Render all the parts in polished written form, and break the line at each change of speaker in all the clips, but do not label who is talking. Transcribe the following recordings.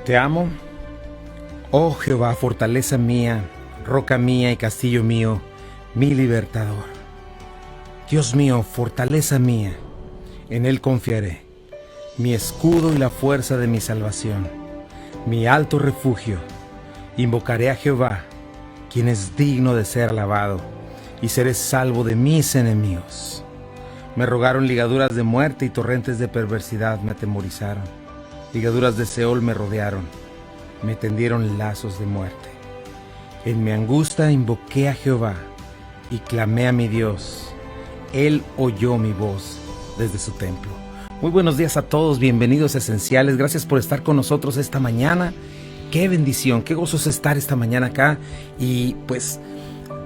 Te amo, oh Jehová, fortaleza mía, roca mía y castillo mío, mi libertador. Dios mío, fortaleza mía, en Él confiaré, mi escudo y la fuerza de mi salvación, mi alto refugio. Invocaré a Jehová, quien es digno de ser alabado, y seré salvo de mis enemigos. Me rogaron ligaduras de muerte y torrentes de perversidad me atemorizaron. Ligaduras de Seol me rodearon, me tendieron lazos de muerte. En mi angustia invoqué a Jehová y clamé a mi Dios. Él oyó mi voz desde su templo. Muy buenos días a todos, bienvenidos a Esenciales. Gracias por estar con nosotros esta mañana. Qué bendición, qué gozoso estar esta mañana acá y pues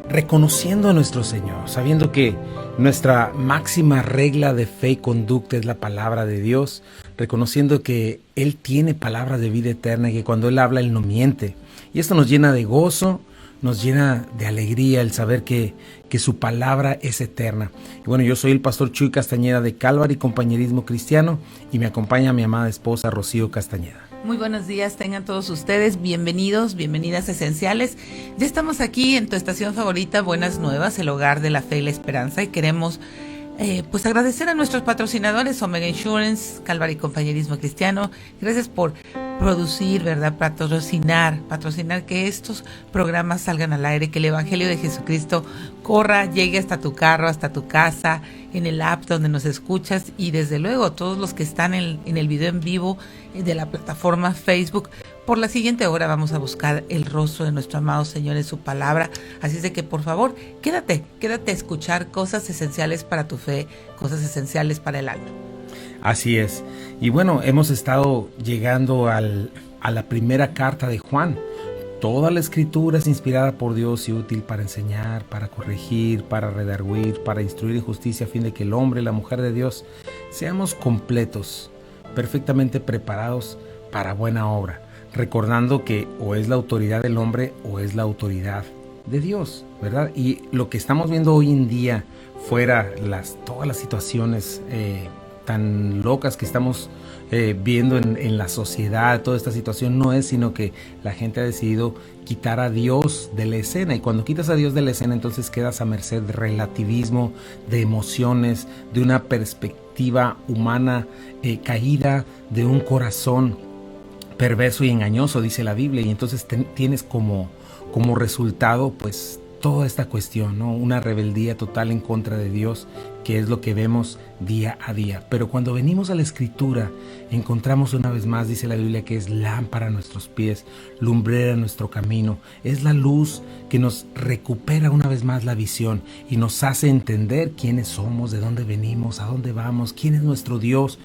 reconociendo a nuestro Señor, sabiendo que nuestra máxima regla de fe y conducta es la palabra de Dios, reconociendo que Él tiene palabra de vida eterna y que cuando Él habla, Él no miente. Y esto nos llena de gozo, nos llena de alegría el saber que su palabra es eterna. Y bueno, yo soy el pastor Chuy Castañeda de Calvary Compañerismo Cristiano y me acompaña mi amada esposa Rocío Castañeda.
Muy buenos días, tengan todos ustedes, bienvenidos, bienvenidas a Esenciales. Ya estamos aquí en tu estación favorita, Buenas Nuevas, el hogar de la fe y la esperanza, y queremos pues agradecer a nuestros patrocinadores, Omega Insurance, Calvary Compañerismo Cristiano. Gracias por producir, ¿verdad? Patrocinar que estos programas salgan al aire, que el Evangelio de Jesucristo corra, llegue hasta tu carro, hasta tu casa, en el app donde nos escuchas, y desde luego todos los que están en el video en vivo de la plataforma Facebook. Por la siguiente hora vamos a buscar el rostro de nuestro amado Señor en su palabra. Así es de que por favor, quédate a escuchar cosas esenciales para tu fe, cosas esenciales para el alma.
Así es. Y bueno, hemos estado llegando a la primera carta de Juan. Toda la escritura es inspirada por Dios y útil para enseñar, para corregir, para redarguir, para instruir en justicia, a fin de que el hombre y la mujer de Dios seamos completos, perfectamente preparados para buena obra, recordando que o es la autoridad del hombre o es la autoridad de Dios, ¿verdad? Y lo que estamos viendo hoy en día, fuera todas las situaciones tan locas que estamos viendo en la sociedad, toda esta situación no es sino que la gente ha decidido quitar a Dios de la escena, y cuando quitas a Dios de la escena entonces quedas a merced de relativismo, de emociones, de una perspectiva humana caída, de un corazón perverso y engañoso, dice la Biblia, y entonces tienes como resultado pues toda esta cuestión, ¿no? Una rebeldía total en contra de Dios, que es lo que vemos día a día. Pero cuando venimos a la Escritura, encontramos una vez más, dice la Biblia, que es lámpara a nuestros pies, lumbrera a nuestro camino. Es la luz que nos recupera una vez más la visión y nos hace entender quiénes somos, de dónde venimos, a dónde vamos, quién es nuestro Dios.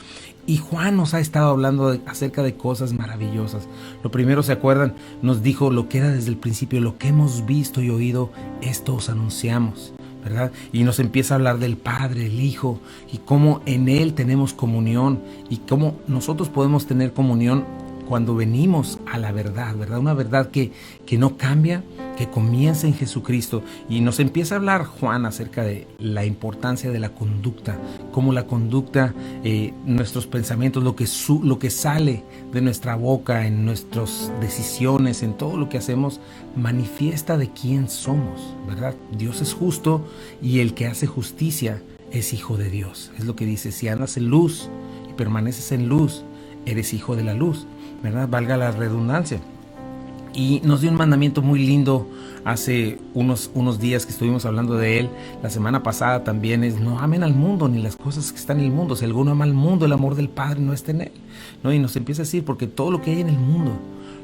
Y Juan nos ha estado hablando acerca de cosas maravillosas. Lo primero, ¿se acuerdan? Nos dijo lo que era desde el principio, lo que hemos visto y oído, esto os anunciamos, ¿verdad? Y nos empieza a hablar del Padre, el Hijo, y cómo en Él tenemos comunión, y cómo nosotros podemos tener comunión cuando venimos a la verdad, ¿verdad? Una verdad que no cambia, que comienza en Jesucristo. Y nos empieza a hablar Juan acerca de la importancia de la conducta, cómo la conducta, nuestros pensamientos, lo que sale de nuestra boca, en nuestras decisiones, en todo lo que hacemos, manifiesta de quién somos, ¿verdad? Dios es justo y el que hace justicia es hijo de Dios. Es lo que dice: si andas en luz y permaneces en luz, eres hijo de la luz, ¿verdad? Valga la redundancia. Y nos dio un mandamiento muy lindo hace unos días que estuvimos hablando de él. La semana pasada también es: no amen al mundo ni las cosas que están en el mundo. Si alguno ama al mundo, el amor del Padre no está en él, ¿no? Y nos empieza a decir, porque todo lo que hay en el mundo,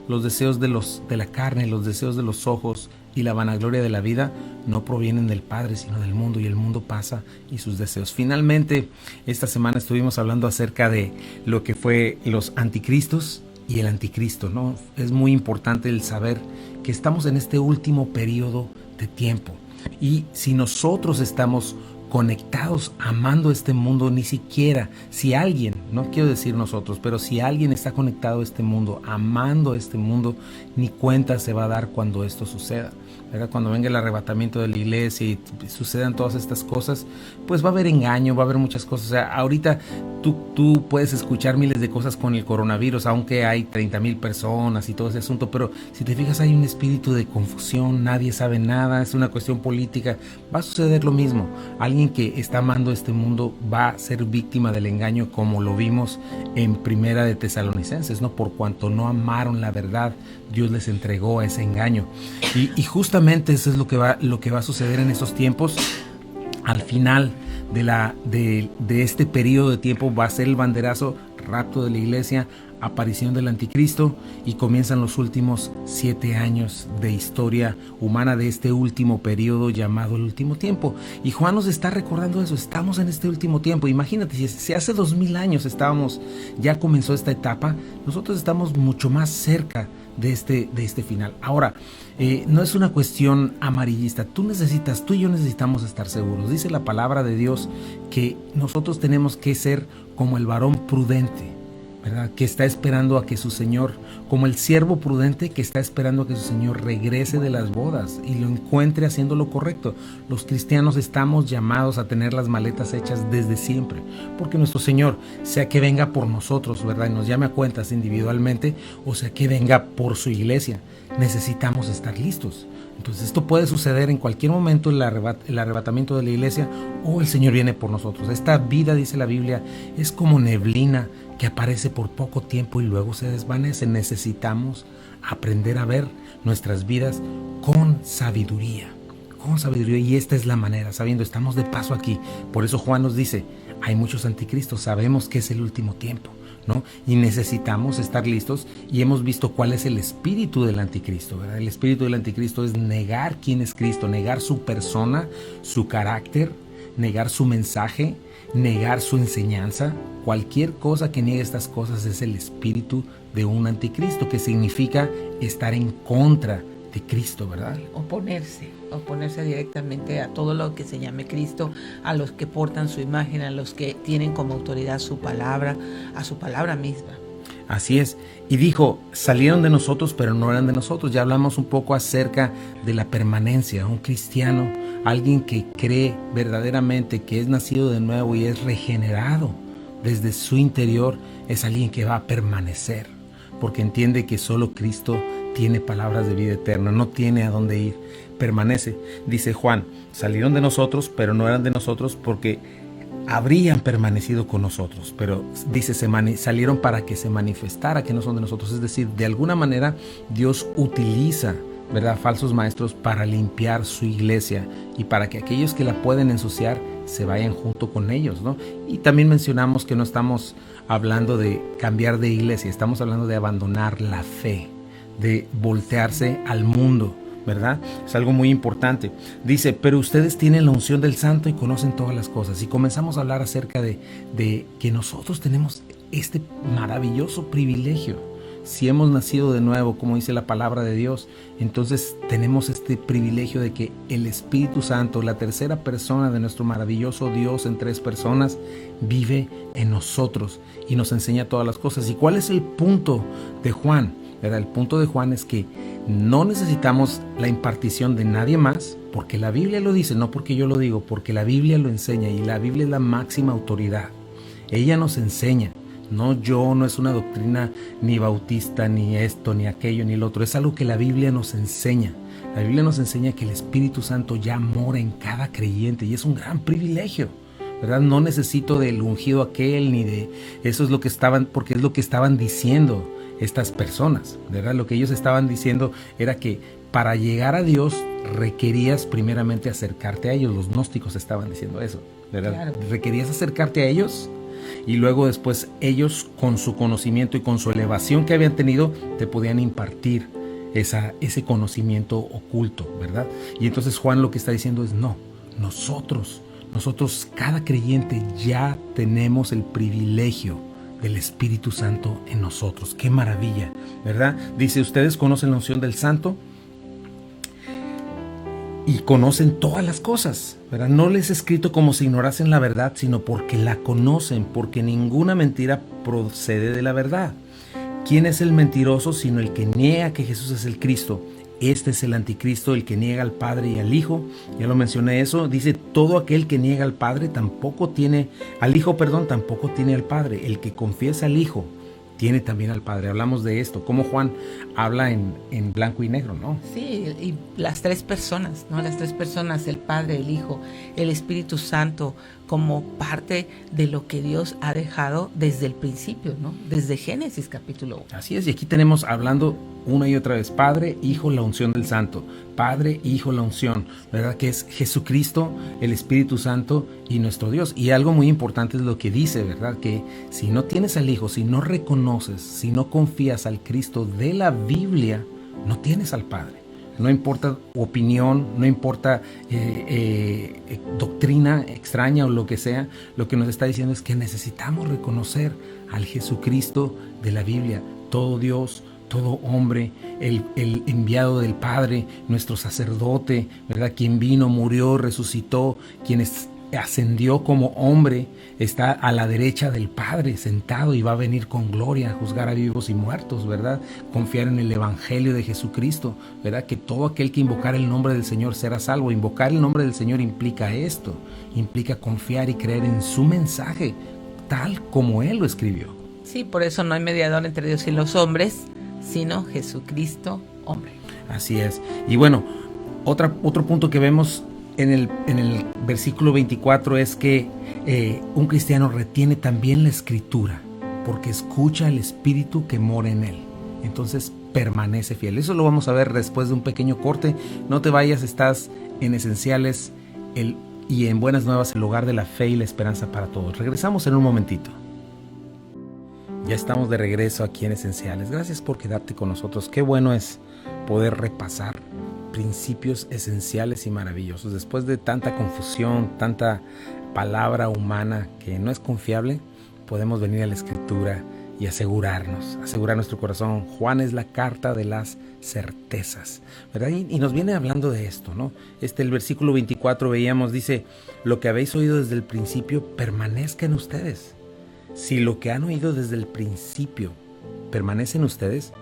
los deseos de la carne, los deseos de los ojos y la vanagloria de la vida, no provienen del Padre, sino del mundo, y el mundo pasa y sus deseos. Finalmente, esta semana estuvimos hablando acerca de lo que fue los anticristos y el anticristo, ¿no? Es muy importante el saber que estamos en este último periodo de tiempo, y si nosotros estamos conectados amando este mundo, ni siquiera si alguien no quiero decir nosotros, pero si alguien está conectado a este mundo, amando este mundo, ni cuenta se va a dar cuando esto suceda, ¿verdad? Cuando venga el arrebatamiento de la iglesia y sucedan todas estas cosas, pues va a haber engaño, va a haber muchas cosas. O sea, ahorita tú puedes escuchar miles de cosas con el coronavirus, aunque hay 30,000 personas y todo ese asunto, pero si te fijas hay un espíritu de confusión, nadie sabe nada, es una cuestión política. Va a suceder lo mismo. Alguien que está amando este mundo va a ser víctima del engaño, como lo vimos en Primera de Tesalonicenses, ¿no? Por cuanto no amaron la verdad, Dios les entregó a ese engaño. Y justamente eso es lo que va a suceder en estos tiempos. Al final de este periodo de tiempo va a ser el banderazo, rapto de la iglesia, aparición del anticristo, y comienzan los últimos 7 años de historia humana de este último periodo llamado el último tiempo. Y Juan nos está recordando eso, estamos en este último tiempo. Imagínate, si hace 2000 años ya comenzó esta etapa, nosotros estamos mucho más cerca de este final. Ahora, no es una cuestión amarillista. Tú y yo necesitamos estar seguros. Dice la palabra de Dios que nosotros tenemos que ser como el varón prudente, ¿verdad? Que está esperando a que su Señor, como el siervo prudente que está esperando a que su Señor regrese de las bodas y lo encuentre haciendo lo correcto. Los cristianos estamos llamados a tener las maletas hechas desde siempre, porque nuestro Señor, sea que venga por nosotros, ¿verdad? Y nos llame a cuentas individualmente, o sea que venga por su iglesia, necesitamos estar listos. Entonces esto puede suceder en cualquier momento, el arrebatamiento de la iglesia, o el Señor viene por nosotros. Esta vida, dice la Biblia, es como neblina que aparece por poco tiempo y luego se desvanece. Necesitamos aprender a ver nuestras vidas con sabiduría, y esta es la manera, sabiendo, estamos de paso aquí. Por eso Juan nos dice, hay muchos anticristos, sabemos que es el último tiempo, ¿no? Y necesitamos estar listos, y hemos visto cuál es el espíritu del anticristo, ¿verdad? El espíritu del anticristo es negar quién es Cristo, negar su persona, su carácter, negar su mensaje, negar su enseñanza. Cualquier cosa que niegue estas cosas es el espíritu de un anticristo, que significa estar en contra de Cristo, ¿verdad?
Oponerse directamente a todo lo que se llame Cristo, a los que portan su imagen, a los que tienen como autoridad su palabra, a su palabra misma.
Así es. Y dijo, salieron de nosotros, pero no eran de nosotros. Ya hablamos un poco acerca de la permanencia. Un cristiano, alguien que cree verdaderamente que es nacido de nuevo y es regenerado desde su interior, es alguien que va a permanecer, porque entiende que solo Cristo tiene palabras de vida eterna, no tiene a dónde ir, permanece. Dice Juan, salieron de nosotros, pero no eran de nosotros, porque habrían permanecido con nosotros, pero dice, salieron para que se manifestara que no son de nosotros. Es decir, de alguna manera Dios utiliza, ¿verdad?, falsos maestros para limpiar su iglesia y para que aquellos que la pueden ensuciar se vayan junto con ellos, ¿no? Y también mencionamos que no estamos hablando de cambiar de iglesia, estamos hablando de abandonar la fe, de voltearse al mundo, ¿verdad? Es algo muy importante. Dice, pero ustedes tienen la unción del Santo y conocen todas las cosas. Y comenzamos a hablar acerca de que nosotros tenemos este maravilloso privilegio. Si hemos nacido de nuevo, como dice la palabra de Dios, entonces tenemos este privilegio de que el Espíritu Santo, la tercera persona de nuestro maravilloso Dios en 3 personas, vive en nosotros y nos enseña todas las cosas. ¿Y cuál es el punto de Juan? ¿Verdad? El punto de Juan es que no necesitamos la impartición de nadie más, porque la Biblia lo dice, no porque yo lo digo, porque la Biblia lo enseña, y la Biblia es la máxima autoridad. Ella nos enseña. No es una doctrina ni bautista, ni esto, ni aquello, ni lo otro. Es algo que la Biblia nos enseña. La Biblia nos enseña que el Espíritu Santo ya mora en cada creyente, y es un gran privilegio, ¿verdad? No necesito del ungido aquel, ni de eso, es lo que porque es lo que estaban diciendo estas personas, ¿verdad? Lo que ellos estaban diciendo era que para llegar a Dios requerías primeramente acercarte a ellos. Los gnósticos estaban diciendo eso, ¿verdad? Claro. Requerías acercarte a ellos, y luego después ellos, con su conocimiento y con su elevación que habían tenido, te podían impartir ese conocimiento oculto, ¿verdad? Y entonces Juan lo que está diciendo es, no, nosotros, cada creyente, ya tenemos el privilegio del Espíritu Santo en nosotros. ¡Qué maravilla!, ¿verdad? Dice, ustedes conocen la unción del Santo y conocen todas las cosas, ¿verdad? No les he escrito como si ignorasen la verdad, sino porque la conocen, porque ninguna mentira procede de la verdad. ¿Quién es el mentiroso sino el que niega que Jesús es el Cristo? Este es el anticristo, el que niega al Padre y al Hijo. Ya lo mencioné eso. Dice, todo aquel que niega al Padre tampoco tiene, al Hijo, tampoco tiene al Padre. El que confiesa al Hijo tiene también al Padre. Hablamos de esto, como Juan habla en blanco y negro, ¿no?
Sí, y las tres personas, ¿no? Las tres personas, el Padre, el Hijo, el Espíritu Santo, como parte de lo que Dios ha dejado desde el principio, ¿no? Desde Génesis capítulo 1.
Así es, y aquí tenemos hablando una y otra vez, Padre, Hijo, la unción del Santo. Padre, Hijo, la unción, ¿verdad? Que es Jesucristo, el Espíritu Santo y nuestro Dios. Y algo muy importante es lo que dice, ¿verdad? Que si no tienes al Hijo, si no reconoces, si no confías al Cristo de la Biblia, no tienes al Padre. No importa opinión, no importa doctrina extraña o lo que sea, lo que nos está diciendo es que necesitamos reconocer al Jesucristo de la Biblia, todo Dios, todo hombre, el enviado del Padre, nuestro sacerdote, ¿verdad? Quien vino, murió, resucitó, quien ascendió como hombre, está a la derecha del Padre sentado y va a venir con gloria a juzgar a vivos y muertos, ¿verdad? Confiar en el Evangelio de Jesucristo, ¿verdad? Que todo aquel que invocar el nombre del Señor será salvo. Invocar el nombre del Señor implica esto, implica confiar y creer en su mensaje, tal como Él lo escribió.
Sí, por eso no hay mediador entre Dios y los hombres, sino Jesucristo, hombre.
Así es. Y bueno, otro punto que vemos en el versículo 24 es que un cristiano retiene también la Escritura, porque escucha al Espíritu que mora en él. Entonces permanece fiel. Eso lo vamos a ver después de un pequeño corte. No te vayas, estás en Esenciales y en Buenas Nuevas, el hogar de la fe y la esperanza para todos. Regresamos en un momentito. Ya estamos de regreso aquí en Esenciales. Gracias por quedarte con nosotros. Qué bueno es poder repasar principios esenciales y maravillosos. Después de tanta confusión, tanta palabra humana que no es confiable, podemos venir a la Escritura y asegurar nuestro corazón. Juan es la carta de las certezas, ¿verdad? Y nos viene hablando de esto, ¿no? El versículo 24 veíamos, dice, lo que habéis oído desde el principio permanezca en ustedes. Si lo que han oído desde el principio permanece en ustedes,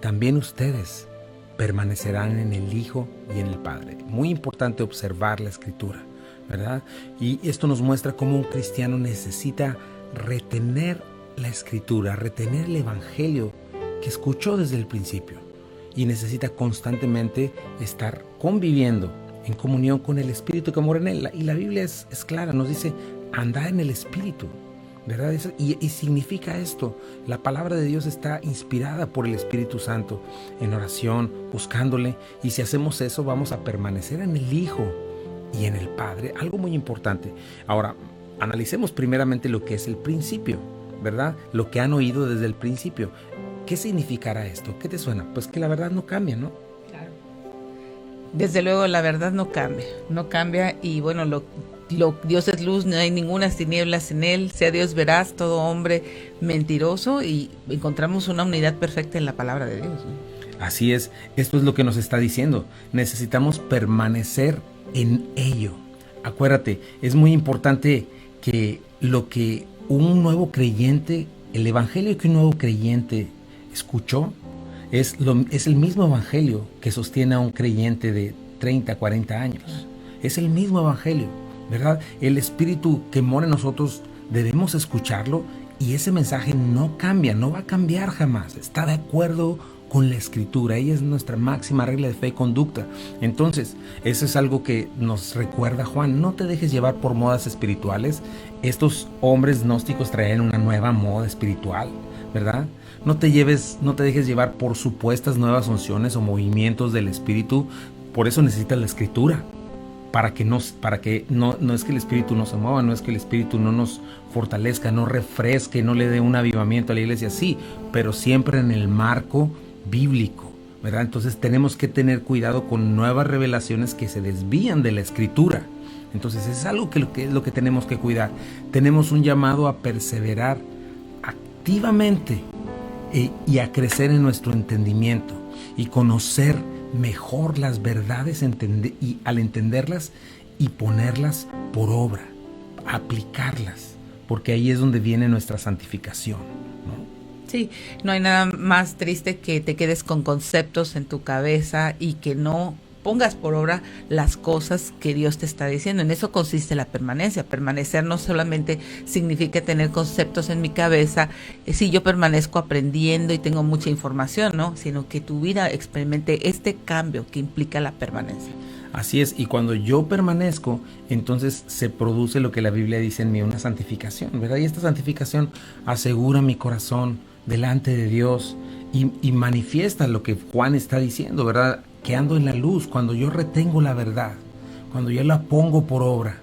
también ustedes permanecerán en el Hijo y en el Padre. Muy importante observar la Escritura, ¿verdad? Y esto nos muestra cómo un cristiano necesita retener la Escritura, retener el Evangelio que escuchó desde el principio, y necesita constantemente estar conviviendo en comunión con el Espíritu que mora en él. Y la Biblia es clara, nos dice, andad en el Espíritu, ¿verdad? Y significa esto, la palabra de Dios está inspirada por el Espíritu Santo, en oración, buscándole, y si hacemos eso vamos a permanecer en el Hijo y en el Padre. Algo muy importante. Ahora, analicemos primeramente lo que es el principio, ¿verdad? Lo que han oído desde el principio. ¿Qué significará esto? ¿Qué te suena? Pues que la verdad no cambia, ¿no?
Claro. Desde luego la verdad no cambia, y bueno, Dios es luz, no hay ninguna tinieblas en él, sea Dios veraz, todo hombre mentiroso, y encontramos una unidad perfecta en la palabra de Dios, ¿no?
Así es, esto es lo que nos está diciendo, necesitamos permanecer en ello. Acuérdate, es muy importante que lo que un nuevo creyente, el evangelio que un nuevo creyente escuchó, es el mismo evangelio que sostiene a un creyente de 30, 40 años. Es el mismo evangelio, ¿verdad? El Espíritu que mora en nosotros debemos escucharlo, y ese mensaje no cambia, no va a cambiar jamás. Está de acuerdo con la Escritura. Ella es nuestra máxima regla de fe y conducta. Entonces, eso es algo que nos recuerda Juan. No te dejes llevar por modas espirituales. Estos hombres gnósticos traen una nueva moda espiritual, ¿verdad? No te dejes llevar por supuestas nuevas unciones o movimientos del Espíritu. Por eso necesitas la Escritura. Para que no es que el Espíritu no se mueva, no es que el Espíritu no nos fortalezca, no refresque, no le dé un avivamiento a la iglesia, sí, pero siempre en el marco bíblico, ¿verdad? Entonces tenemos que tener cuidado con nuevas revelaciones que se desvían de la Escritura. Entonces es algo que es lo que tenemos que cuidar. Tenemos un llamado a perseverar activamente y a crecer en nuestro entendimiento y conocer mejor las verdades y al entenderlas y ponerlas por obra, aplicarlas, porque ahí es donde viene nuestra santificación, ¿no?
Sí, no hay nada más triste que te quedes con conceptos en tu cabeza y que no pongas por obra las cosas que Dios te está diciendo. En eso consiste la permanencia. Permanecer no solamente significa tener conceptos en mi cabeza, si yo permanezco aprendiendo y tengo mucha información, ¿no? Sino que tu vida experimente este cambio que implica la permanencia.
Así es, y cuando yo permanezco, entonces se produce lo que la Biblia dice en mí, una santificación, ¿verdad? Y esta santificación asegura mi corazón delante de Dios y manifiesta lo que Juan está diciendo, ¿verdad? Que ando en la luz, cuando yo retengo la verdad, cuando yo la pongo por obra,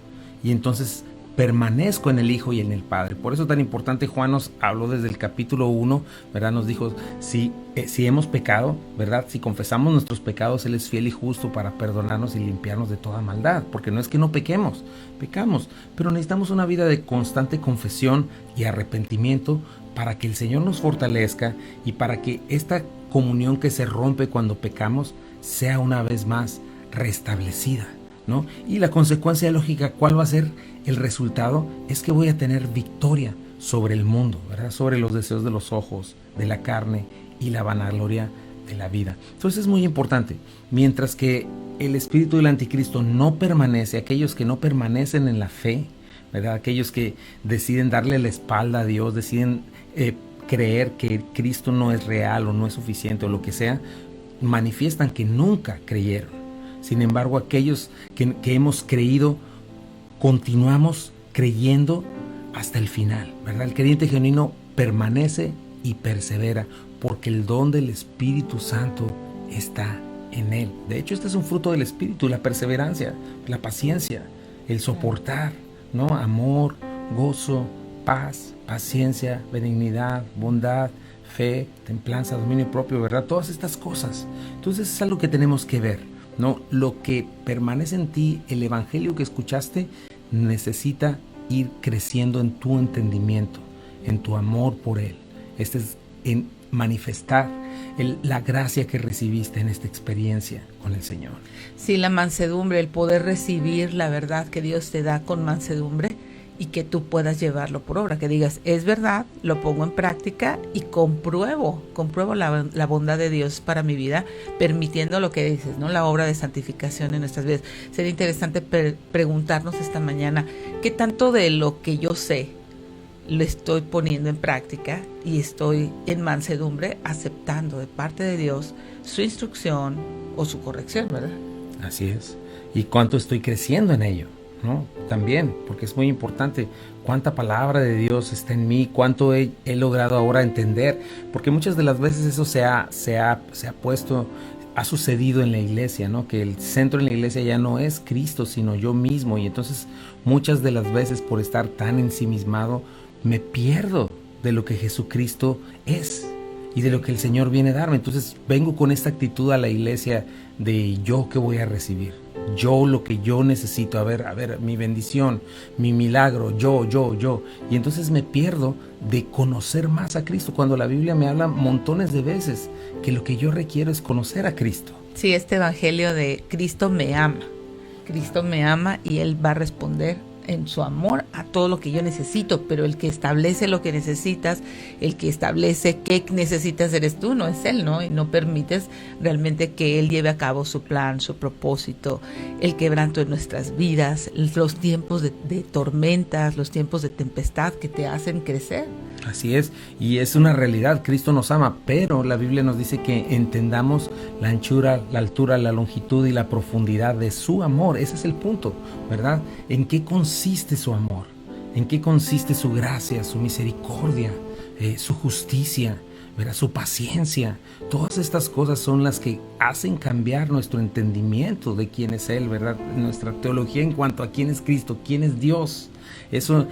y entonces permanezco en el Hijo y en el Padre. Por eso tan importante, Juan nos habló desde el capítulo 1, ¿verdad? Nos dijo, si hemos pecado, ¿verdad? Si confesamos nuestros pecados, Él es fiel y justo para perdonarnos y limpiarnos de toda maldad, porque no es que no pequemos, pecamos, pero necesitamos una vida de constante confesión y arrepentimiento para que el Señor nos fortalezca y para que esta comunión que se rompe cuando pecamos sea una vez más restablecida, ¿no? Y la consecuencia lógica, ¿cuál va a ser el resultado? Es que voy a tener victoria sobre el mundo, ¿verdad? Sobre los deseos de los ojos, de la carne y la vanagloria de la vida. Entonces es muy importante, mientras que el espíritu del anticristo no permanece, aquellos que no permanecen en la fe, ¿verdad? Aquellos que deciden darle la espalda a Dios, deciden creer que Cristo no es real o no es suficiente o lo que sea, manifiestan que nunca creyeron. Sin embargo, aquellos que hemos creído, continuamos creyendo hasta el final, ¿verdad? El creyente genuino permanece y persevera porque el don del Espíritu Santo está en él. De hecho, este es un fruto del Espíritu, la perseverancia, la paciencia, el soportar, ¿no? Amor, gozo, paz, paciencia, benignidad, bondad, fe, templanza, dominio propio, ¿verdad? Todas estas cosas. Entonces es algo que tenemos que ver, ¿no? Lo que permanece en ti, el evangelio que escuchaste, necesita ir creciendo en tu entendimiento, en tu amor por Él. Este es en manifestar la gracia que recibiste en esta experiencia con el Señor.
Sí, la mansedumbre, el poder recibir la verdad que Dios te da con mansedumbre y que tú puedas llevarlo por obra, que digas, es verdad, lo pongo en práctica y compruebo la bondad de Dios para mi vida, permitiendo lo que dices, ¿no? La obra de santificación en nuestras vidas. Sería interesante preguntarnos esta mañana, ¿qué tanto de lo que yo sé lo estoy poniendo en práctica y estoy en mansedumbre aceptando de parte de Dios su instrucción o su corrección, ¿verdad?
Así es. ¿Y cuánto estoy creciendo en ello? ¿No? También, porque es muy importante cuánta palabra de Dios está en mí, cuánto he logrado ahora entender, porque muchas de las veces eso se ha puesto, ha sucedido en la iglesia, ¿no? Que el centro en la iglesia ya no es Cristo, sino yo mismo, y entonces muchas de las veces por estar tan ensimismado me pierdo de lo que Jesucristo es y de lo que el Señor viene a darme. Entonces vengo con esta actitud a la iglesia de yo que voy a recibir, yo lo que yo necesito, a ver, mi bendición, mi milagro, yo, y entonces me pierdo de conocer más a Cristo, cuando la Biblia me habla montones de veces que lo que yo requiero es conocer a Cristo.
Sí, este evangelio de Cristo me ama y Él va a responder en su amor a todo lo que yo necesito, pero el que establece lo que necesitas, el que establece qué necesitas eres tú, no es Él, ¿no? Y no permites realmente que Él lleve a cabo su plan, su propósito, el quebranto de nuestras vidas, los tiempos de tormentas, los tiempos de tempestad que te hacen crecer.
Así es, y es una realidad, Cristo nos ama, pero la Biblia nos dice que entendamos la anchura, la altura, la longitud y la profundidad de su amor. Ese es el punto, ¿verdad? ¿En qué consiste su amor? ¿En qué consiste su gracia, su misericordia, su justicia, ¿verdad? Su paciencia? Todas estas cosas son las que hacen cambiar nuestro entendimiento de quién es Él, ¿verdad? Nuestra teología en cuanto a quién es Cristo, quién es Dios. Eso,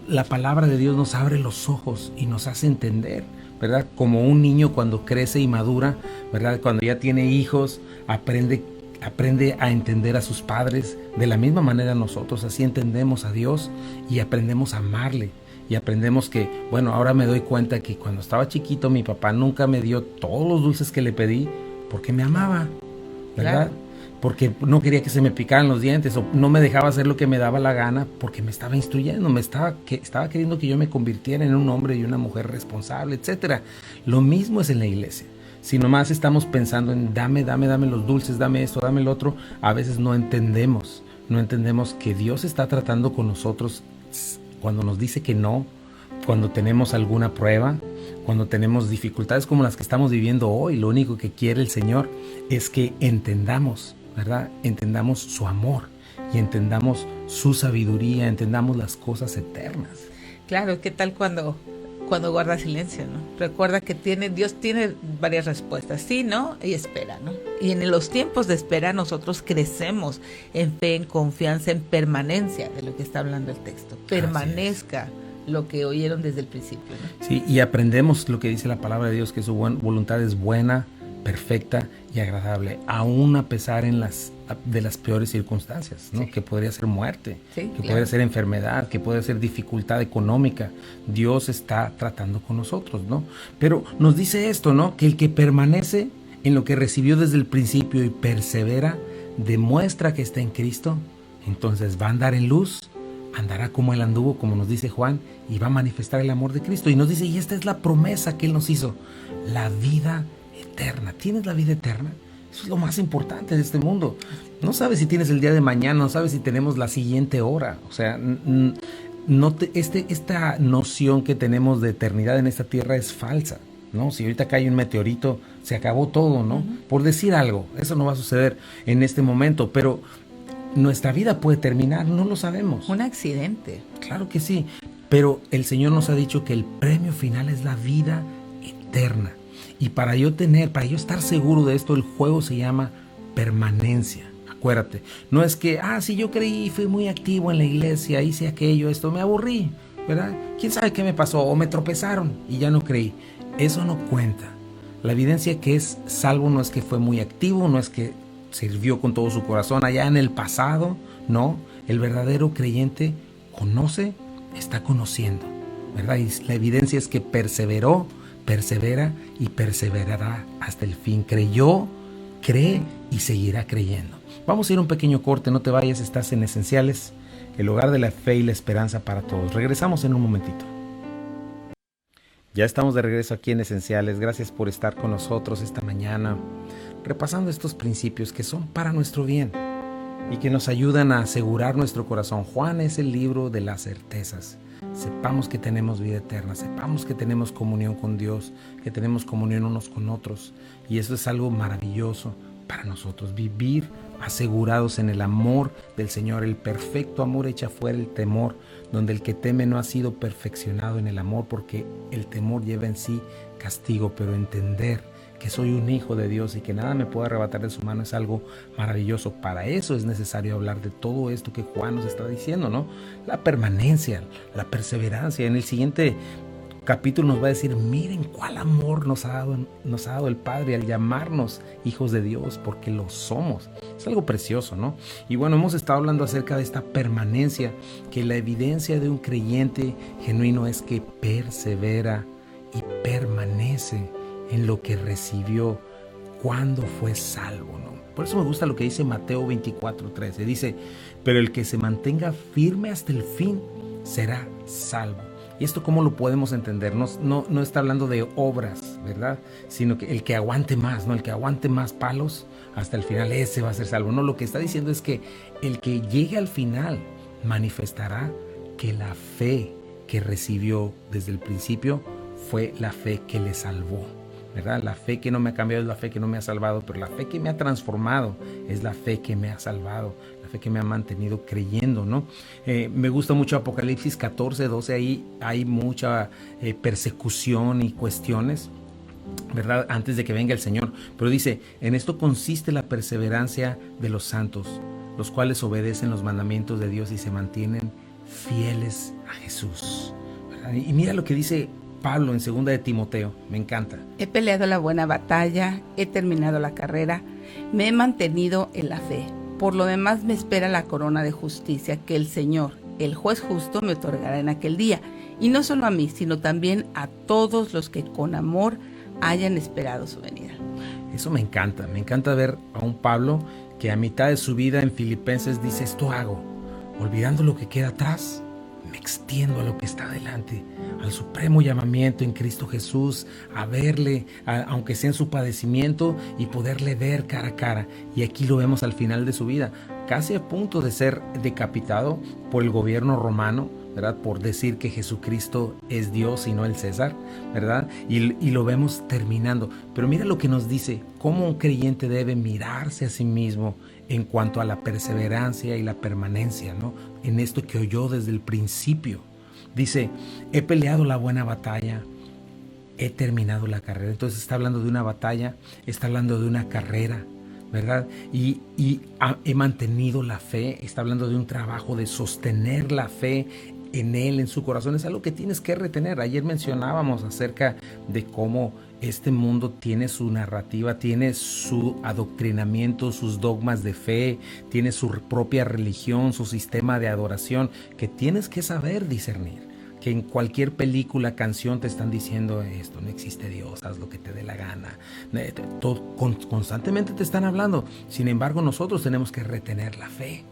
la palabra de Dios nos abre los ojos y nos hace entender, ¿verdad? Como un niño cuando crece y madura, ¿verdad? Cuando ya tiene hijos, aprende a entender a sus padres. De la misma manera nosotros así entendemos a Dios y aprendemos a amarle. Y aprendemos que, bueno, ahora me doy cuenta que cuando estaba chiquito mi papá nunca me dio todos los dulces que le pedí porque me amaba. ¿verdad?
Claro.
Porque no quería que se me picaran los dientes o no me dejaba hacer lo que me daba la gana porque me estaba instruyendo, estaba queriendo que yo me convirtiera en un hombre y una mujer responsable, etcétera. Lo mismo es en la iglesia. Si nomás estamos pensando en dame los dulces, dame esto, dame el otro, a veces no entendemos que Dios está tratando con nosotros cuando nos dice que no, cuando tenemos alguna prueba, cuando tenemos dificultades como las que estamos viviendo hoy. Lo único que quiere el Señor es que entendamos, ¿verdad? Entendamos su amor y entendamos su sabiduría, entendamos las cosas eternas.
Claro, ¿qué tal cuando guarda silencio, ¿no? Recuerda que Dios tiene varias respuestas, sí, ¿no? Y espera, ¿no? Y en los tiempos de espera nosotros crecemos en fe, en confianza, en permanencia, de lo que está hablando el texto. Permanezca lo que oyeron desde el principio, ¿no?
Sí, y aprendemos lo que dice la palabra de Dios, que su voluntad es buena, perfecta y agradable, aún a pesar de las peores circunstancias, ¿no? Sí. Que podría ser muerte, sí, que podría ser enfermedad, que podría ser dificultad económica. Dios está tratando con nosotros, ¿no? Pero nos dice esto, ¿no? Que el que permanece en lo que recibió desde el principio y persevera, demuestra que está en Cristo, entonces va a andar en luz, andará como Él anduvo, como nos dice Juan, y va a manifestar el amor de Cristo. Y nos dice, y esta es la promesa que Él nos hizo, la vida eterna. ¿Tienes la vida eterna? Eso es lo más importante de este mundo. No sabes si tienes el día de mañana, no sabes si tenemos la siguiente hora. O sea, esta noción que tenemos de eternidad en esta tierra es falsa, ¿no? Si ahorita cae un meteorito, se acabó todo, ¿no? Uh-huh. Por decir algo, eso no va a suceder en este momento, pero nuestra vida puede terminar, no lo sabemos.
Un accidente.
Claro que sí, pero el Señor nos ha dicho que el premio final es la vida eterna. Y para yo estar seguro de esto, el juego se llama permanencia. Acuérdate, no es que, si yo creí, fui muy activo en la iglesia, hice aquello, esto, me aburrí, ¿verdad? ¿Quién sabe qué me pasó? O me tropezaron y ya no creí. Eso no cuenta. La evidencia que es salvo no es que fue muy activo, no es que sirvió con todo su corazón allá en el pasado, no. El verdadero creyente conoce, está conociendo, ¿verdad? Y la evidencia es que persevera y perseverará hasta el fin. Creyó, cree y seguirá creyendo. Vamos a ir a un pequeño corte, no te vayas, estás en Esenciales, el hogar de la fe y la esperanza para todos. Regresamos en un momentito. Ya estamos de regreso aquí en Esenciales. Gracias por estar con nosotros esta mañana, repasando estos principios que son para nuestro bien y que nos ayudan a asegurar nuestro corazón. Juan es el libro de las certezas. Sepamos que tenemos vida eterna, sepamos que tenemos comunión con Dios, que tenemos comunión unos con otros. Y eso es algo maravilloso para nosotros, vivir asegurados en el amor del Señor. El perfecto amor echa fuera el temor, donde el que teme no ha sido perfeccionado en el amor, porque el temor lleva en sí castigo, pero entender que soy un hijo de Dios y que nada me puede arrebatar de su mano es algo maravilloso. Para eso es necesario hablar de todo esto que Juan nos está diciendo, ¿no? La permanencia, la perseverancia. En el siguiente capítulo nos va a decir, miren cuál amor nos ha dado el Padre al llamarnos hijos de Dios, porque lo somos. Es algo precioso, ¿no? Y bueno, hemos estado hablando acerca de esta permanencia, que la evidencia de un creyente genuino es que persevera y permanece en lo que recibió cuando fue salvo, ¿no? Por eso me gusta lo que dice Mateo 24:13. Dice, pero el que se mantenga firme hasta el fin será salvo. ¿Y esto cómo lo podemos entender? No está hablando de obras, ¿verdad? Sino que el que aguante más, ¿no? El que aguante más palos hasta el final, ese va a ser salvo. No, lo que está diciendo es que el que llegue al final manifestará que la fe que recibió desde el principio fue la fe que le salvó, ¿verdad? La fe que no me ha cambiado es la fe que no me ha salvado, pero la fe que me ha transformado es la fe que me ha salvado, la fe que me ha mantenido creyendo, ¿no? Me gusta mucho Apocalipsis 14:12, ahí hay mucha persecución y cuestiones, ¿verdad? Antes de que venga el Señor, pero dice, en esto consiste la perseverancia de los santos, los cuales obedecen los mandamientos de Dios y se mantienen fieles a Jesús, ¿verdad? Y mira lo que dice Pablo en 2 de Timoteo, me encanta.
He peleado la buena batalla, he terminado la carrera, me he mantenido en la fe. Por lo demás me espera la corona de justicia que el Señor, el juez justo, me otorgará en aquel día. Y no solo a mí, sino también a todos los que con amor hayan esperado su venida.
Eso me encanta ver a un Pablo que a mitad de su vida en Filipenses dice: esto hago, olvidando lo que queda atrás, me extiendo a lo que está adelante, al supremo llamamiento en Cristo Jesús, a verle, aunque sea en su padecimiento, y poderle ver cara a cara. Y aquí lo vemos al final de su vida, casi a punto de ser decapitado por el gobierno romano, ¿verdad? Por decir que Jesucristo es Dios y no el César, ¿verdad? Y lo vemos terminando. Pero mira lo que nos dice, cómo un creyente debe mirarse a sí mismo en cuanto a la perseverancia y la permanencia, ¿no? En esto que oyó desde el principio. Dice: he peleado la buena batalla, he terminado la carrera. Entonces está hablando de una batalla, está hablando de una carrera, ¿verdad? Y he mantenido la fe, está hablando de un trabajo de sostener la fe en Él, en su corazón. Es algo que tienes que retener. Ayer mencionábamos acerca de cómo este mundo tiene su narrativa, tiene su adoctrinamiento, sus dogmas de fe, tiene su propia religión, su sistema de adoración, que tienes que saber discernir. Que en cualquier película, canción te están diciendo esto, no existe Dios, haz lo que te dé la gana. Constantemente te están hablando. Sin embargo, nosotros tenemos que retener la fe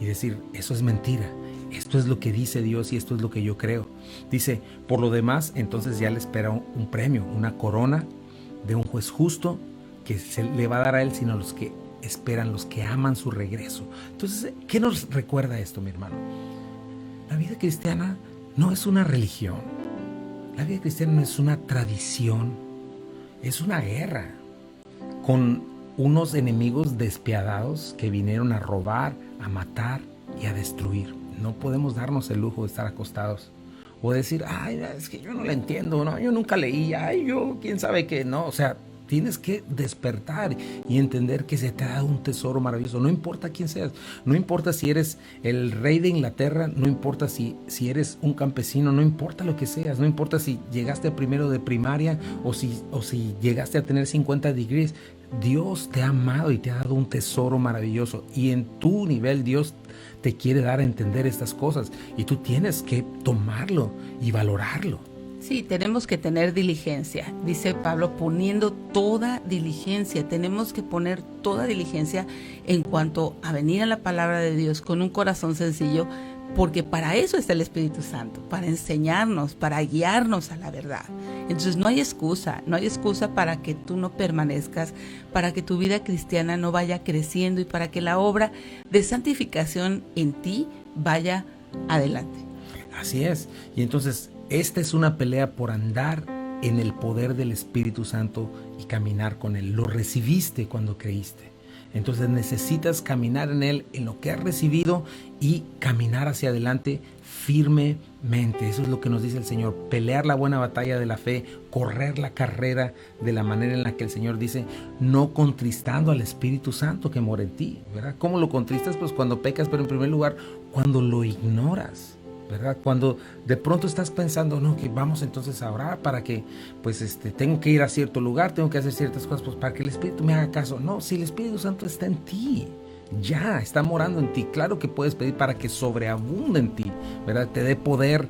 y decir: eso es mentira. Esto es lo que dice Dios y esto es lo que yo creo. Dice: por lo demás, entonces ya le espera un premio, una corona de un juez justo que se le va a dar a él, sino a los que esperan, los que aman su regreso. Entonces, ¿qué nos recuerda esto, mi hermano? La vida cristiana no es una religión. La vida cristiana no es una tradición. Es una guerra con unos enemigos despiadados que vinieron a robar, a matar y a destruir. No podemos darnos el lujo de estar acostados o decir: ay, es que yo no la entiendo, no, yo nunca leí, ay, yo quién sabe qué. No, o sea, tienes que despertar y entender que se te ha dado un tesoro maravilloso. No importa quién seas, no importa si eres el rey de Inglaterra, no importa si eres un campesino, no importa lo que seas, no importa si llegaste a primero de primaria o si llegaste a tener 50 degrees. Dios te ha amado y te ha dado un tesoro maravilloso, y en tu nivel Dios te quiere dar a entender estas cosas, y tú tienes que tomarlo y valorarlo.
Sí, tenemos que tener diligencia, dice Pablo, poniendo toda diligencia. Tenemos que poner toda diligencia en cuanto a venir a la palabra de Dios con un corazón sencillo, porque para eso está el Espíritu Santo, para enseñarnos, para guiarnos a la verdad. Entonces no hay excusa para que tú no permanezcas, para que tu vida cristiana no vaya creciendo y para que la obra de santificación en ti vaya adelante.
Así es. Y entonces esta es una pelea por andar en el poder del Espíritu Santo y caminar con Él. Lo recibiste cuando creíste. Entonces necesitas caminar en Él, en lo que has recibido, y caminar hacia adelante firmemente. Eso es lo que nos dice el Señor: pelear la buena batalla de la fe, correr la carrera de la manera en la que el Señor dice, no contristando al Espíritu Santo que mora en ti, ¿verdad? ¿Cómo lo contristas? Pues cuando pecas, pero en primer lugar, cuando lo ignoras, ¿verdad? Cuando de pronto estás pensando, no, que vamos entonces a orar para que, pues tengo que ir a cierto lugar, tengo que hacer ciertas cosas, pues para que el Espíritu me haga caso. No, si el Espíritu Santo está en ti, ya está morando en ti, claro que puedes pedir para que sobreabunde en ti, ¿verdad? Te dé poder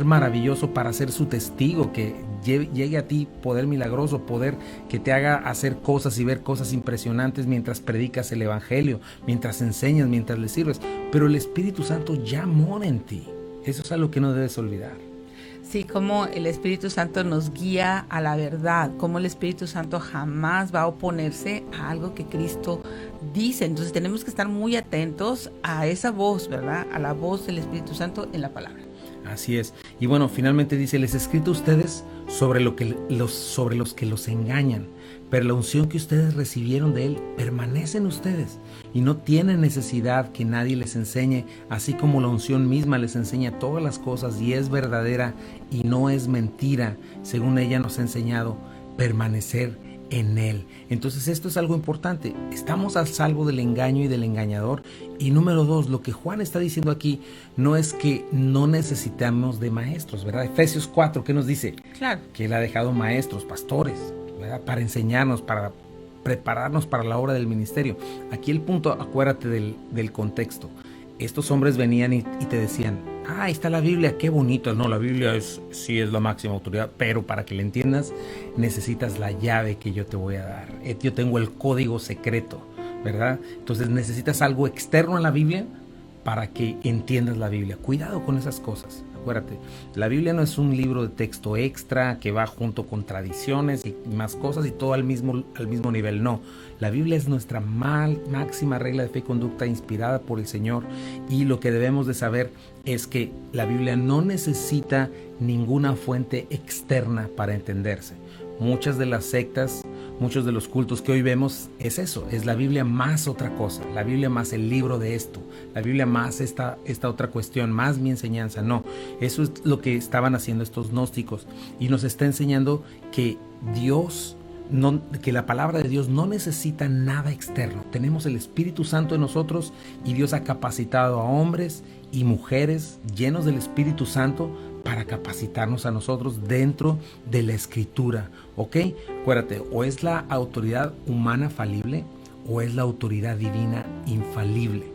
maravilloso para ser su testigo, que llegue a ti poder milagroso, poder que te haga hacer cosas y ver cosas impresionantes mientras predicas el Evangelio, mientras enseñas, mientras le sirves. Pero el Espíritu Santo ya mora en ti. Eso es algo que no debes olvidar.
Sí, como el Espíritu Santo nos guía a la verdad, como el Espíritu Santo jamás va a oponerse a algo que Cristo dice. Entonces tenemos que estar muy atentos a esa voz, ¿verdad? A la voz del Espíritu Santo en la palabra.
Así es. Y bueno, finalmente dice: les he escrito a ustedes sobre los que los engañan, pero la unción que ustedes recibieron de Él permanece en ustedes y no tienen necesidad que nadie les enseñe, así como la unción misma les enseña todas las cosas y es verdadera y no es mentira, según ella nos ha enseñado, permanecer en Él. Entonces esto es algo importante. Estamos a salvo del engaño y del engañador. Y número 2, lo que Juan está diciendo aquí no es que no necesitamos de maestros, ¿verdad? Efesios 4, ¿qué nos dice?
Claro.
Que Él ha dejado maestros, pastores, ¿verdad? Para enseñarnos, para prepararnos para la obra del ministerio. Aquí el punto, acuérdate del contexto. Estos hombres venían y te decían: ahí está la Biblia, qué bonito. No, la Biblia sí es la máxima autoridad, pero para que la entiendas necesitas la llave que yo te voy a dar. Yo tengo el código secreto, ¿verdad? Entonces necesitas algo externo a la Biblia para que entiendas la Biblia. Cuidado con esas cosas. Acuérdate, la Biblia no es un libro de texto extra que va junto con tradiciones y más cosas y todo al mismo nivel. No, la Biblia es nuestra máxima regla de fe y conducta inspirada por el Señor, y lo que debemos de saber es que la Biblia no necesita ninguna fuente externa para entenderse. Muchas de las sectas, muchos de los cultos que hoy vemos es eso, es la Biblia más otra cosa, la Biblia más el libro de esto, la Biblia más esta otra cuestión, más mi enseñanza. No, eso es lo que estaban haciendo estos gnósticos, y nos está enseñando que que la palabra de Dios no necesita nada externo. Tenemos el Espíritu Santo en nosotros, y Dios ha capacitado a hombres y mujeres llenos del Espíritu Santo para capacitarnos a nosotros dentro de la Escritura, ¿ok? Acuérdate, o es la autoridad humana falible o es la autoridad divina infalible.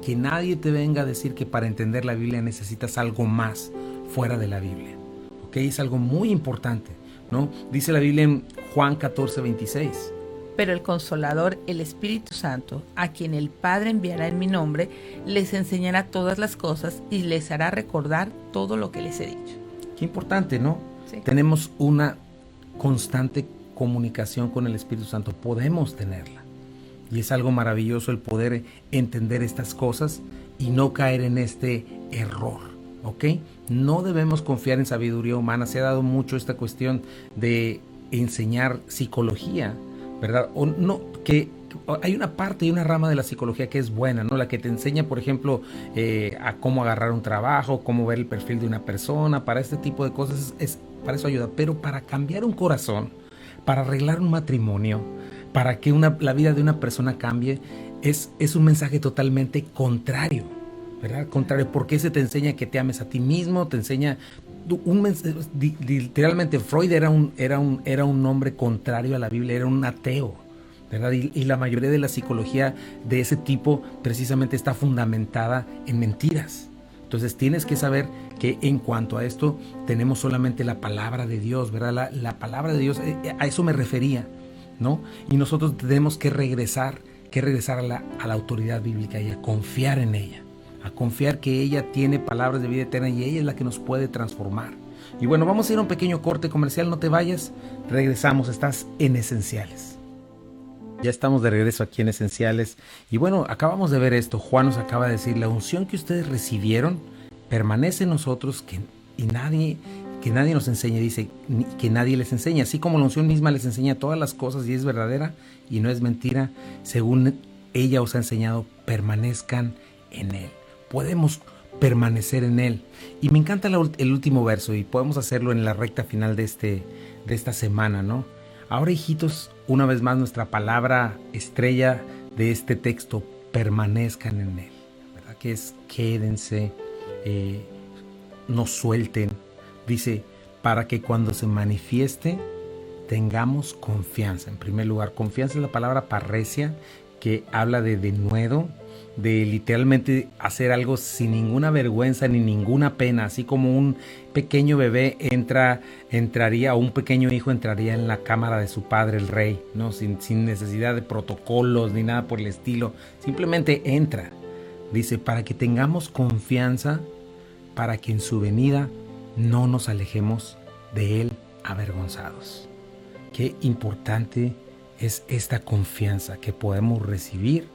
Que nadie te venga a decir que para entender la Biblia necesitas algo más fuera de la Biblia, ¿ok? Es algo muy importante, ¿no? Dice la Biblia en Juan 14:26.
Pero el Consolador, el Espíritu Santo, a quien el Padre enviará en mi nombre, les enseñará todas las cosas y les hará recordar todo lo que les he dicho.
Qué importante, ¿no?
Sí.
Tenemos una constante comunicación con el Espíritu Santo, podemos tenerla. Y es algo maravilloso el poder entender estas cosas y no caer en este error, ¿ok? No debemos confiar en sabiduría humana. Se ha dado mucho esta cuestión de enseñar psicología, ¿verdad? O no, que hay una parte y una rama de la psicología que es buena, ¿no? La que te enseña, por ejemplo, a cómo agarrar un trabajo, cómo ver el perfil de una persona. Para este tipo de cosas para eso ayuda. Pero para cambiar un corazón, para arreglar un matrimonio, para que la vida de una persona cambie, es un mensaje totalmente contrario, ¿verdad? Contrario, porque se te enseña que te ames a ti mismo, te enseña literalmente. Freud era un hombre contrario a la Biblia, era un ateo, ¿verdad? Y la mayoría de la psicología de ese tipo precisamente está fundamentada en mentiras. Entonces tienes que saber que en cuanto a esto tenemos solamente la palabra de Dios, ¿verdad? La palabra de Dios, a eso me refería, ¿no? Y nosotros tenemos que regresar a la autoridad bíblica y a confiar en ella. A confiar que ella tiene palabras de vida eterna y ella es la que nos puede transformar. Y bueno, vamos a ir a un pequeño corte comercial, no te vayas, regresamos, estás en Esenciales. Ya estamos de regreso aquí en Esenciales. Y bueno, acabamos de ver esto, Juan nos acaba de decir, la unción que ustedes recibieron permanece en nosotros, que nadie nos enseñe, dice, que nadie les enseña, así como la unción misma les enseña todas las cosas y es verdadera y no es mentira, según ella os ha enseñado, permanezcan en él. Podemos permanecer en él. Y me encanta el último verso, y podemos hacerlo en la recta final de esta semana, ¿no? Ahora, hijitos, una vez más nuestra palabra estrella de este texto, permanezcan en él, ¿verdad? Que es quédense, no suelten. Dice, para que cuando se manifieste tengamos confianza. En primer lugar, confianza es la palabra parresia, que habla de denuedo, de literalmente hacer algo sin ninguna vergüenza ni ninguna pena, así como un pequeño bebé entraría, o un pequeño hijo entraría en la cámara de su padre, el rey, ¿no? Sin necesidad de protocolos ni nada por el estilo, simplemente entra. Dice, para que tengamos confianza, para que en su venida no nos alejemos de él avergonzados. Qué importante es esta confianza que podemos recibir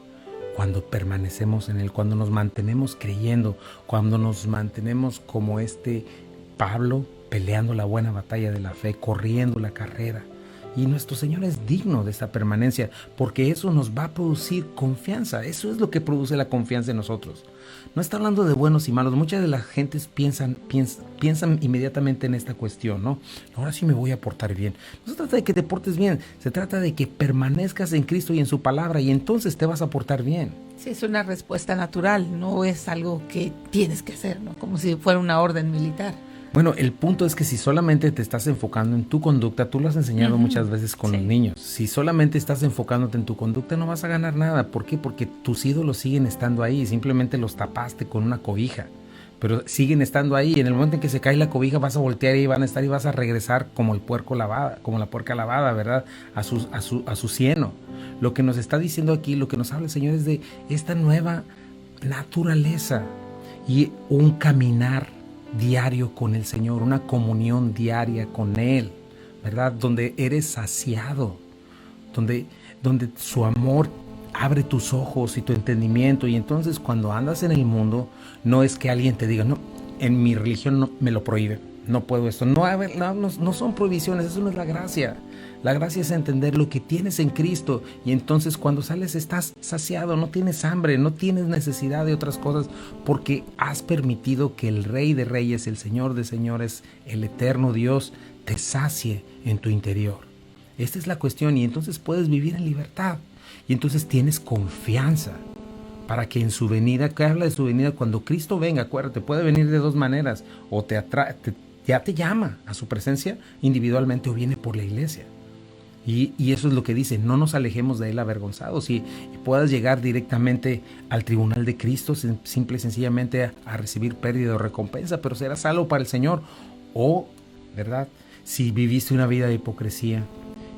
cuando permanecemos en él, cuando nos mantenemos creyendo, cuando nos mantenemos como Pablo, peleando la buena batalla de la fe, corriendo la carrera. Y nuestro Señor es digno de esta permanencia, porque eso nos va a producir confianza. Eso es lo que produce la confianza en nosotros. No está hablando de buenos y malos. Muchas de las gentes piensan inmediatamente en esta cuestión, ¿no? Ahora sí me voy a portar bien. No se trata de que te portes bien, se trata de que permanezcas en Cristo y en su palabra, y entonces te vas a portar bien.
Sí, es una respuesta natural, no es algo que tienes que hacer, ¿no? Como si fuera una orden militar.
Bueno, el punto es que si solamente te estás enfocando en tu conducta, tú lo has enseñado muchas veces con los niños. Si solamente estás enfocándote en tu conducta, no vas a ganar nada. ¿Por qué? Porque tus ídolos siguen estando ahí y simplemente los tapaste con una cobija, pero siguen estando ahí. En el momento en que se cae la cobija vas a voltear y van a estar y vas a regresar como el puerco lavada, como la puerca lavada, ¿verdad? A su cieno. Lo que nos está diciendo aquí, lo que nos habla el Señor es de esta nueva naturaleza y un caminar diario con el Señor, una comunión diaria con Él, ¿verdad? Donde eres saciado, donde su amor abre tus ojos y tu entendimiento. Y entonces cuando andas en el mundo, no es que alguien te diga, no, en mi religión no, me lo prohíbe, no puedo esto. No son prohibiciones, eso no es la gracia. La gracia es entender lo que tienes en Cristo, y entonces cuando sales estás saciado, no tienes hambre, no tienes necesidad de otras cosas, porque has permitido que el Rey de Reyes, el Señor de Señores, el eterno Dios, te sacie en tu interior. Esta es la cuestión, y entonces puedes vivir en libertad, y entonces tienes confianza para que en su venida, que habla de su venida, cuando Cristo venga, acuérdate, puede venir de dos maneras, o ya te llama a su presencia individualmente, o viene por la iglesia. Y eso es lo que dice, no nos alejemos de Él avergonzados, y puedas llegar directamente al tribunal de Cristo, simple y sencillamente a recibir pérdida o recompensa, pero serás salvo para el Señor. O, ¿verdad? Si viviste una vida de hipocresía,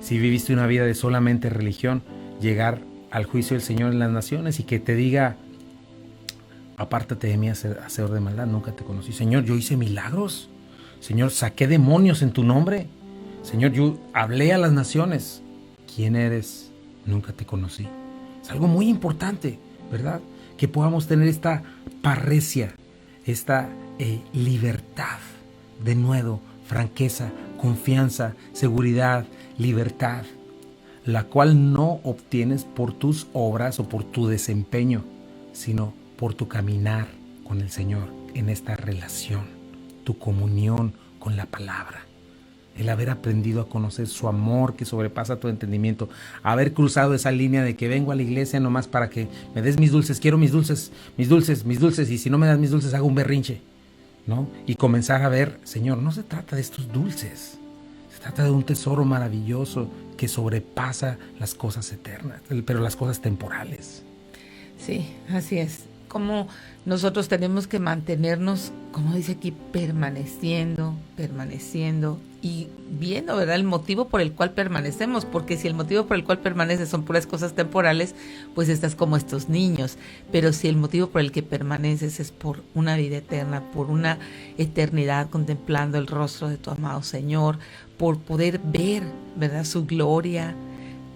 si viviste una vida de solamente religión, llegar al juicio del Señor en las naciones y que te diga, apártate de mí, hacedor de maldad, nunca te conocí. Señor, yo hice milagros. Señor, saqué demonios en tu nombre. Señor, yo hablé a las naciones. ¿Quién eres? Nunca te conocí. Es algo muy importante, ¿verdad? Que podamos tener esta parresia, esta libertad, de nuevo, franqueza, confianza, seguridad, libertad, la cual no obtienes por tus obras o por tu desempeño, sino por tu caminar con el Señor en esta relación, tu comunión con la palabra. El haber aprendido a conocer su amor que sobrepasa tu entendimiento, haber cruzado esa línea de que vengo a la iglesia nomás para que me des mis dulces, quiero mis dulces, y si no me das mis dulces hago un berrinche, ¿no? Y comenzar a ver, Señor, no se trata de estos dulces, se trata de un tesoro maravilloso que sobrepasa las cosas eternas, pero las cosas temporales.
Sí, así es. Como nosotros tenemos que mantenernos, como dice aquí, permaneciendo y viendo, ¿verdad?, el motivo por el cual permanecemos, porque si el motivo por el cual permaneces son puras cosas temporales, pues estás como estos niños. Pero si el motivo por el que permaneces es por una vida eterna, por una eternidad contemplando el rostro de tu amado Señor, por poder ver, ¿verdad?, su gloria,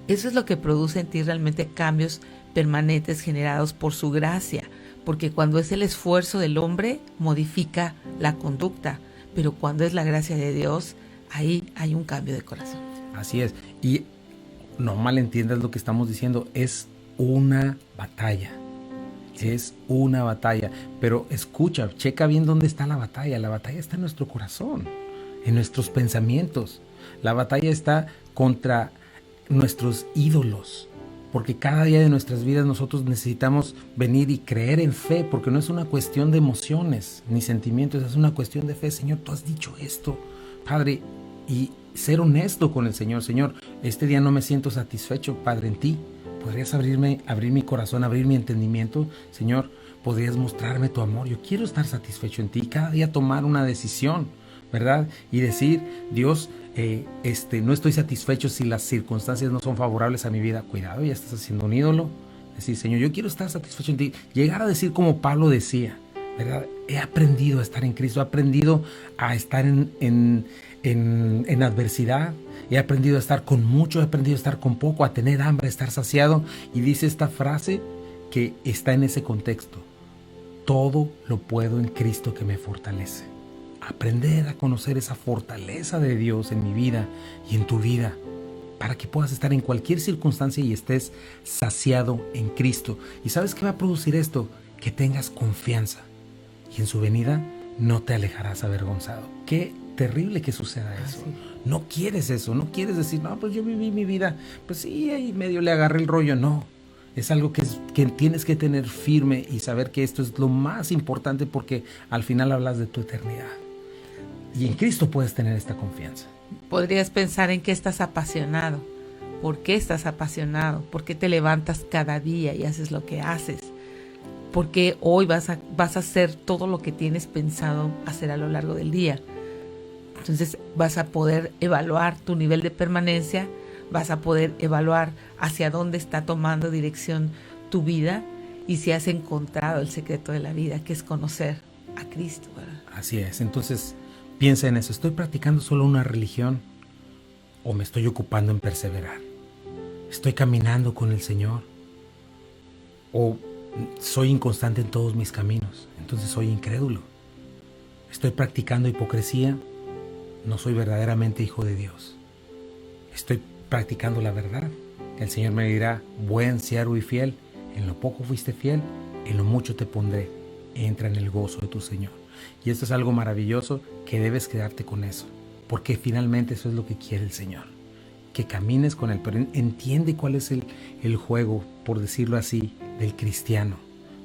eso es lo que produce en ti realmente cambios permanentes generados por su gracia. Porque cuando es el esfuerzo del hombre, modifica la conducta. Pero cuando es la gracia de Dios, ahí hay un cambio de corazón.
Así es. Y no malentiendas lo que estamos diciendo. Es una batalla. Sí. Es una batalla. Pero escucha, checa bien dónde está la batalla. La batalla está en nuestro corazón, en nuestros pensamientos. La batalla está contra nuestros ídolos. Porque cada día de nuestras vidas nosotros necesitamos venir y creer en fe, porque no es una cuestión de emociones ni sentimientos, es una cuestión de fe. Señor, tú has dicho esto, Padre, y ser honesto con el Señor. Señor, este día no me siento satisfecho, Padre, en ti. ¿Podrías abrir mi corazón, abrir mi entendimiento? Señor, ¿podrías mostrarme tu amor? Yo quiero estar satisfecho en ti, cada día tomar una decisión, ¿verdad? Y decir, Dios, no estoy satisfecho si las circunstancias no son favorables a mi vida. Cuidado, ya estás haciendo un ídolo. Decir, Señor, yo quiero estar satisfecho en ti. Llegar a decir como Pablo decía, ¿verdad? He aprendido a estar en Cristo, he aprendido a estar en adversidad, he aprendido a estar con mucho, he aprendido a estar con poco, a tener hambre, a estar saciado. Y dice esta frase que está en ese contexto: todo lo puedo en Cristo que me fortalece. Aprender a conocer esa fortaleza de Dios en mi vida y en tu vida, para que puedas estar en cualquier circunstancia y estés saciado en Cristo. ¿Y sabes qué va a producir esto? Que tengas confianza, y en su venida no te alejarás avergonzado. Qué terrible que suceda eso. No quieres eso, no quieres decir, no, pues yo viví mi vida, pues sí, ahí medio le agarré el rollo. No, es algo que tienes que tener firme y saber que esto es lo más importante, porque al final hablas de tu eternidad. Y en Cristo puedes tener esta confianza.
Podrías pensar en qué estás apasionado. ¿Por qué estás apasionado? ¿Por qué te levantas cada día y haces lo que haces? porque hoy vas a hacer todo lo que tienes pensado hacer a lo largo del día. Entonces vas a poder evaluar tu nivel de permanencia, vas a poder evaluar hacia dónde está tomando dirección tu vida y si has encontrado el secreto de la vida, que es conocer a Cristo, ¿verdad?
Así es. Entonces piensa en eso. ¿Estoy practicando solo una religión o me estoy ocupando en perseverar? ¿Estoy caminando con el Señor o soy inconstante en todos mis caminos? Entonces soy incrédulo. ¿Estoy practicando hipocresía? No soy verdaderamente hijo de Dios. Estoy practicando la verdad. El Señor me dirá: buen siervo y fiel, en lo poco fuiste fiel, en lo mucho te pondré. Entra en el gozo de tu Señor. Y esto es algo maravilloso que debes quedarte con eso, porque finalmente eso es lo que quiere el Señor, que camines con Él. Pero entiende cuál es el juego, por decirlo así, del cristiano.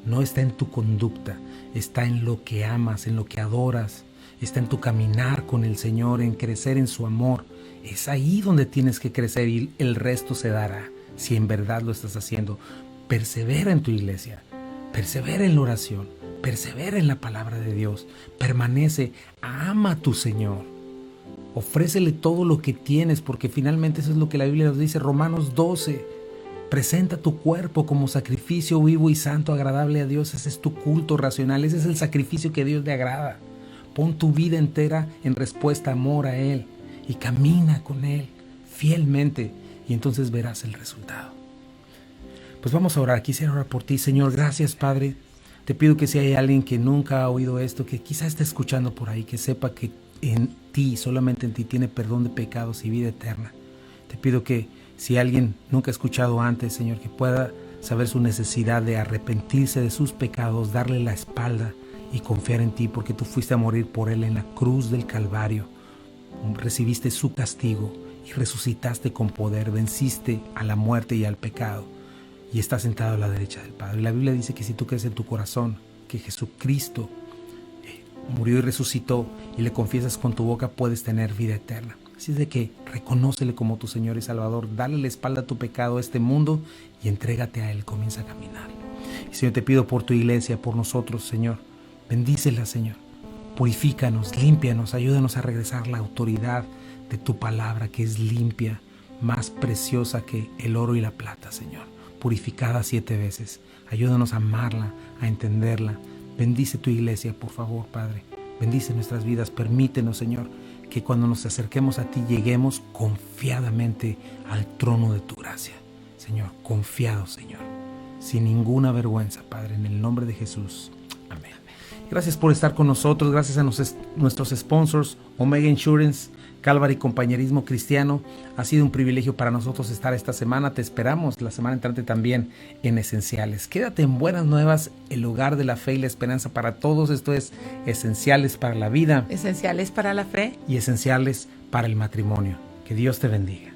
No está en tu conducta, está en lo que amas, en lo que adoras, está en tu caminar con el Señor, en crecer en su amor. Es ahí donde tienes que crecer y el resto se dará si en verdad lo estás haciendo. Persevera en tu iglesia, persevera en la oración, persevera en la palabra de Dios, permanece, ama a tu Señor, ofrécele todo lo que tienes, porque finalmente eso es lo que la Biblia nos dice, Romanos 12, presenta tu cuerpo como sacrificio vivo y santo, agradable a Dios. Ese es tu culto racional, ese es el sacrificio que a Dios le agrada. Pon tu vida entera en respuesta, amor a Él, y camina con Él fielmente, y entonces verás el resultado. Pues vamos a orar. Quisiera orar por ti, Señor. Gracias, Padre. Te pido que si hay alguien que nunca ha oído esto, que quizá esté escuchando por ahí, que sepa que en ti, solamente en ti, tiene perdón de pecados y vida eterna. Te pido que si alguien nunca ha escuchado antes, Señor, que pueda saber su necesidad de arrepentirse de sus pecados, darle la espalda y confiar en ti, porque tú fuiste a morir por él en la cruz del Calvario. Recibiste su castigo y resucitaste con poder, venciste a la muerte y al pecado, y estás sentado a la derecha del Padre. La Biblia dice que si tú crees en tu corazón que Jesucristo murió y resucitó y le confiesas con tu boca, puedes tener vida eterna. Así es de que reconócele como tu Señor y Salvador, dale la espalda a tu pecado, a este mundo, y entrégate a Él, comienza a caminar. Y Señor, te pido por tu iglesia, por nosotros, Señor, bendícela, Señor, purifícanos, límpianos, ayúdanos a regresar la autoridad de tu palabra, que es limpia, más preciosa que el oro y la plata, Señor, purificada 7 veces. Ayúdanos a amarla, a entenderla. Bendice tu iglesia, por favor, Padre. Bendice nuestras vidas. Permítenos, Señor, que cuando nos acerquemos a ti lleguemos confiadamente al trono de tu gracia. Señor, confiados, Señor, sin ninguna vergüenza, Padre, en el nombre de Jesús. Amén. Gracias por estar con nosotros. Gracias a nuestros sponsors, Omega Insurance, Calvary Compañerismo Cristiano. Ha sido un privilegio para nosotros estar esta semana. Te esperamos la semana entrante también en Esenciales. Quédate en Buenas Nuevas, el hogar de la fe y la esperanza para todos. Esto es Esenciales para la vida,
Esenciales para la fe
y Esenciales para el matrimonio. Que Dios te bendiga.